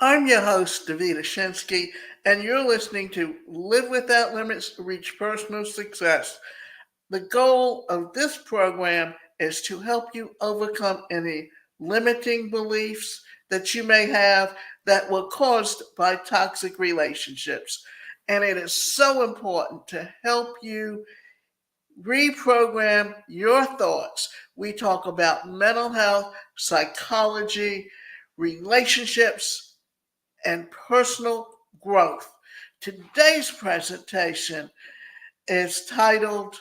I'm your host, Davida Shinsky, and you're listening to Live Without Limits to Reach Personal Success. The goal of this program is to help you overcome any limiting beliefs that you may have that were caused by toxic relationships. And it is so important to help you reprogram your thoughts. We talk about mental health, psychology, relationships, and personal growth. Today's presentation is titled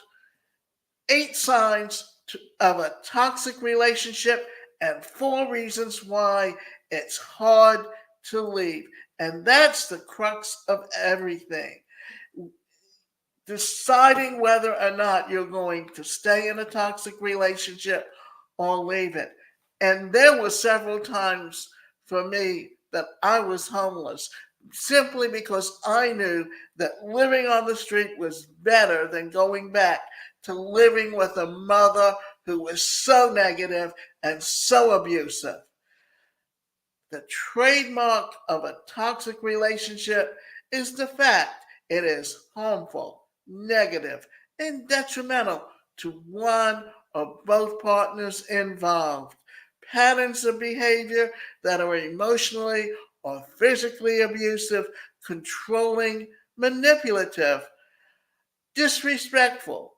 Eight Signs of a Toxic Relationship and Four Reasons Why It's Hard to Leave. And that's the crux of everything. Deciding whether or not you're going to stay in a toxic relationship or leave it. And there were several times for me that I was homeless simply because I knew that living on the street was better than going back to living with a mother who was so negative and so abusive. The trademark of a toxic relationship is the fact it is harmful, negative, and detrimental to one or both partners involved. Patterns of behavior that are emotionally or physically abusive, controlling, manipulative, disrespectful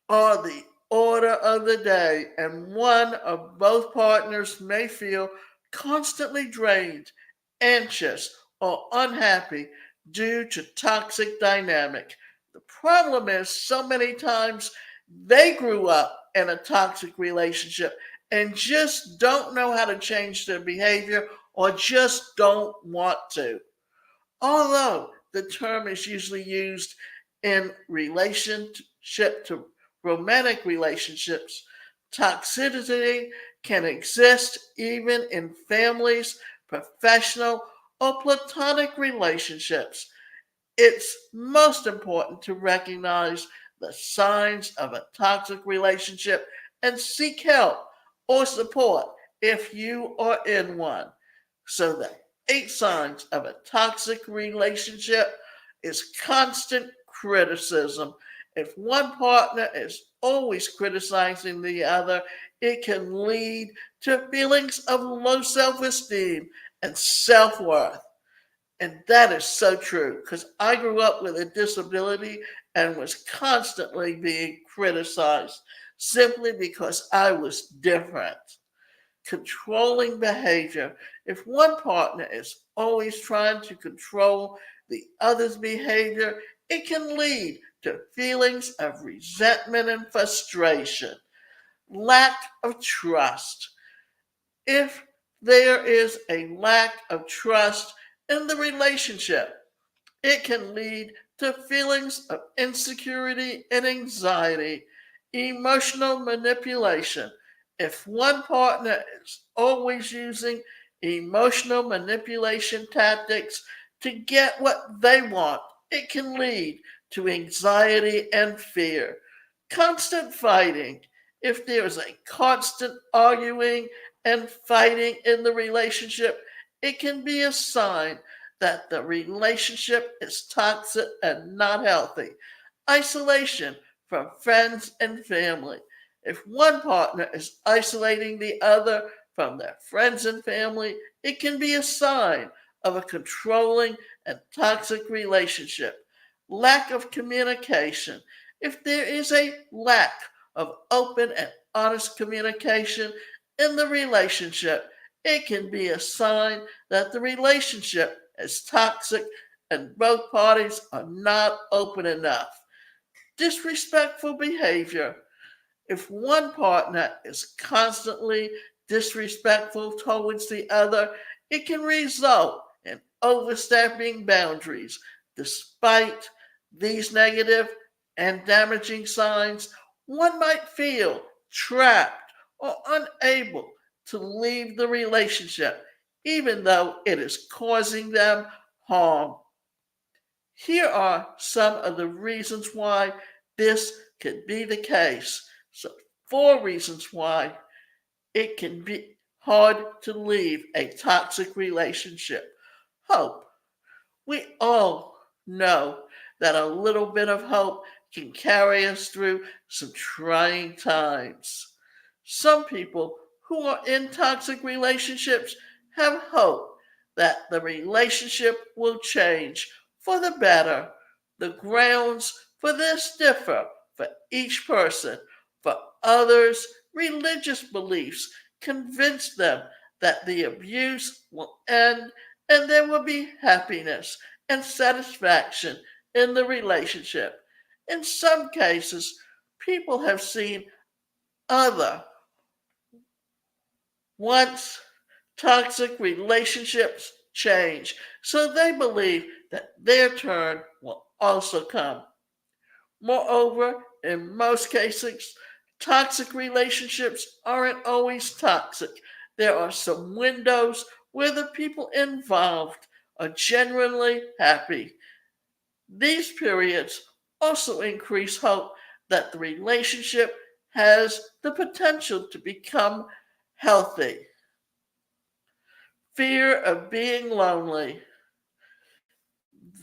are the order of the day, and one or both partners may feel constantly drained, anxious, or unhappy due to toxic dynamic. The problem is so many times they grew up in a toxic relationship and just don't know how to change their behavior or just don't want to. Although the term is usually used in relationship to romantic relationships, toxicity can exist even in families, professional, or platonic relationships. It's most important to recognize the signs of a toxic relationship and seek help or support if you are in one. So the eight signs of a toxic relationship is constant criticism. If one partner is always criticizing the other, it can lead to feelings of low self esteem and self worth. And that is so true because I grew up with a disability and was constantly being criticized simply because I was different. Controlling behavior. If one partner is always trying to control the other's behavior, it can lead to feelings of resentment and frustration. Lack of trust. If there is a lack of trust in the relationship, it can lead to feelings of insecurity and anxiety, emotional manipulation. If one partner is always using emotional manipulation tactics to get what they want, it can lead to anxiety and fear. Constant fighting. If there's a constant arguing and fighting in the relationship, it can be a sign that the relationship is toxic and not healthy. Isolation from friends and family. If one partner is isolating the other from their friends and family, it can be a sign of a controlling and toxic relationship. Lack of communication. If there is a lack of open and honest communication in the relationship, it can be a sign that the relationship is toxic and both parties are not open enough. Disrespectful behavior. If one partner is constantly disrespectful towards the other, it can result in overstepping boundaries. Despite these negative and damaging signs, one might feel trapped or unable to leave the relationship, even though it is causing them harm. Here are some of the reasons why this could be the case. So, four reasons why it can be hard to leave a toxic relationship. Hope. We all know that a little bit of hope can carry us through some trying times. Some people who are in toxic relationships have hope that the relationship will change for the better. The grounds for this differ for each person. For others, religious beliefs convince them that the abuse will end and there will be happiness and satisfaction in the relationship. In some cases, people have seen other once toxic relationships change, so they believe that their turn will also come. Moreover, in most cases, toxic relationships aren't always toxic. There are some windows where the people involved are genuinely happy. These periods also increase hope that the relationship has the potential to become healthy. Fear of being lonely.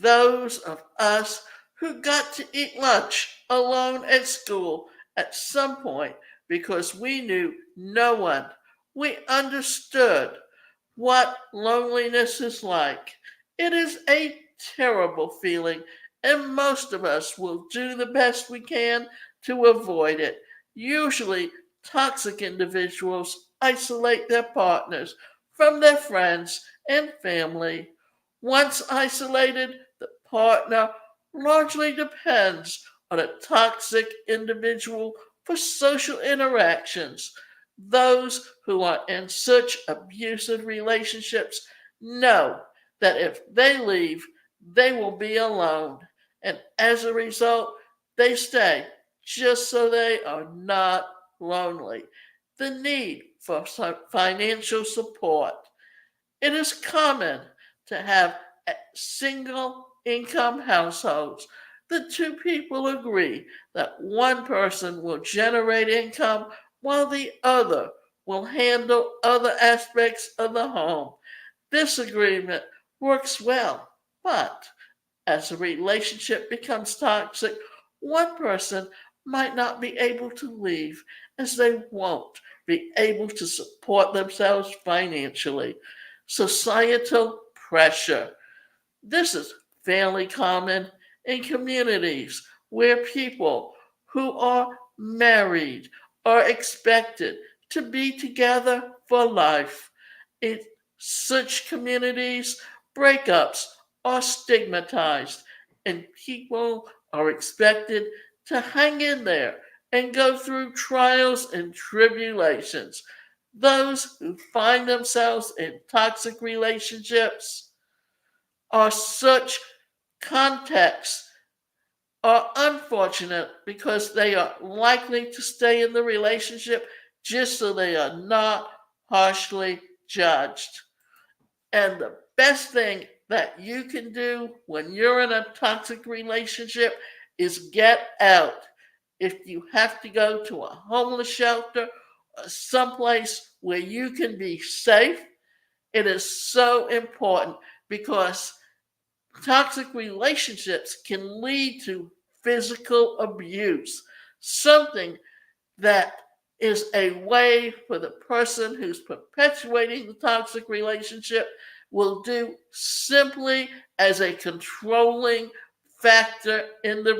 Those of us who got to eat lunch alone at school at some point because we knew no one, we understood what loneliness is like. It is a terrible feeling, and most of us will do the best we can to avoid it. Usually, toxic individuals isolate their partners from their friends and family. Once isolated, the partner largely depends on a toxic individual for social interactions. Those who are in such abusive relationships know that if they leave, they will be alone. And as a result, they stay just so they are not lonely. The need for financial support. It is common to have single income households. The two people agree that one person will generate income while the other will handle other aspects of the home. This agreement works well, but as a relationship becomes toxic, one person might not be able to leave as they won't be able to support themselves financially. Societal pressure. This is fairly common in communities where people who are married are expected to be together for life. In such communities, breakups are stigmatized and people are expected to hang in there and go through trials and tribulations. Those who find themselves in toxic relationships are such contexts are unfortunate because they are likely to stay in the relationship just so they are not harshly judged. And the best thing that you can do when you're in a toxic relationship is get out. If you have to go to a homeless shelter or someplace where you can be safe, it is so important because toxic relationships can lead to physical abuse, something that is a way for the person who's perpetuating the toxic relationship will do simply as a controlling factor in the